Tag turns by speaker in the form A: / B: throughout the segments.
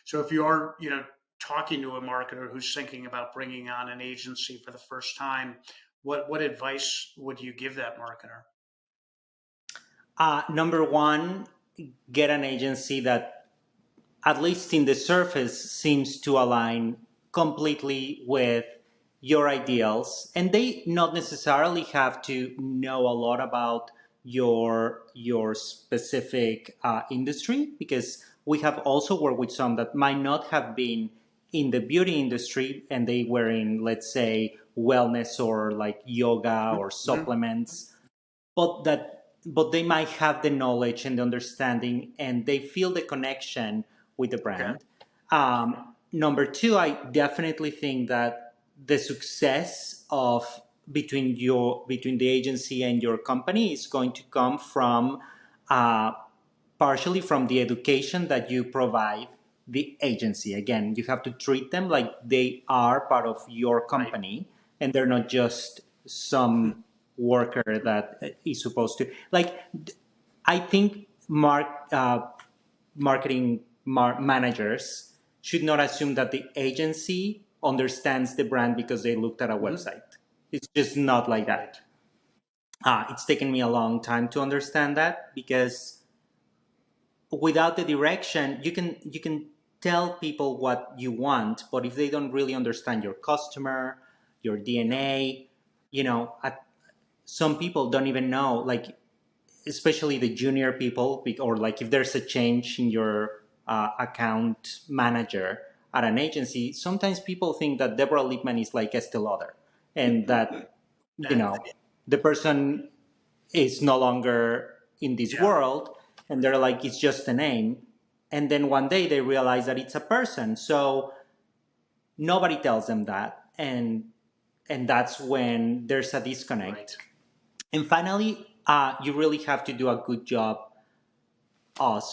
A: So if you are, talking to a marketer who's thinking about bringing on an agency for the first time, what advice would you give that marketer?
B: Number one, get an agency that, at least in the surface, seems to align completely with your ideals, and they not necessarily have to know a lot about your specific industry, because we have also worked with some that might not have been in the beauty industry, and they were in, let's say, wellness or like yoga or
A: Mm-hmm.
B: supplements, but they might have the knowledge and the understanding, and they feel the connection with the
A: Okay.
B: brand. Number two, I definitely think that the success of between the agency and your company is going to come from uh, partially from the education that you provide the agency. Again, you have to treat them like they are part of your
A: Right.
B: company, and they're not just some worker that is supposed to, like, I think managers should not assume that the agency understands the brand because they looked at a
A: Mm-hmm.
B: website. It's just not like
A: Right.
B: that. It's taken me a long time to understand that, because without the direction, you can tell people what you want, but if they don't really understand your customer, your
A: Yeah.
B: DNA, some people don't even know, like, especially the junior people, or like if there's a change in your account manager at an agency, sometimes people think that Deborah Lippmann is like Estee Lauder, and that, you
A: Yeah.
B: know the person is no longer in this
A: Yeah.
B: world, and they're like, it's just a name. And then one day they realize that it's a person. So nobody tells them that, and that's when there's a
A: Right.
B: disconnect. And finally, you really have to do a good job.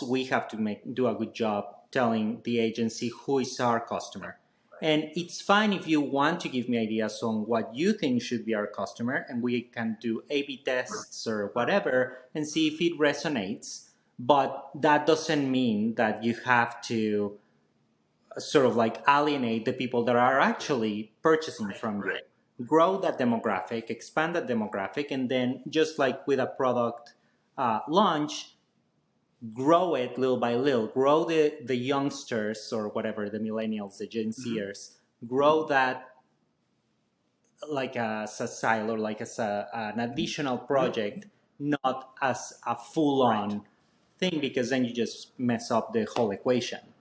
B: We have to do a good job telling the agency who is our customer. And it's fine if you want to give me ideas on what you think should be our customer, and we can do A/B tests or whatever and see if it resonates. But that doesn't mean that you have to sort of like alienate the people that are actually purchasing
A: Right.
B: from you. Grow that demographic, expand that demographic, and then, just like with a product launch, grow it little by little. Grow the youngsters, or whatever, the millennials, the Gen
A: Mm-hmm.
B: Zers. Grow that like as a silo, like as an additional
A: Mm-hmm.
B: project, not as a
A: Right.
B: full-on thing, because then you just mess up the whole equation.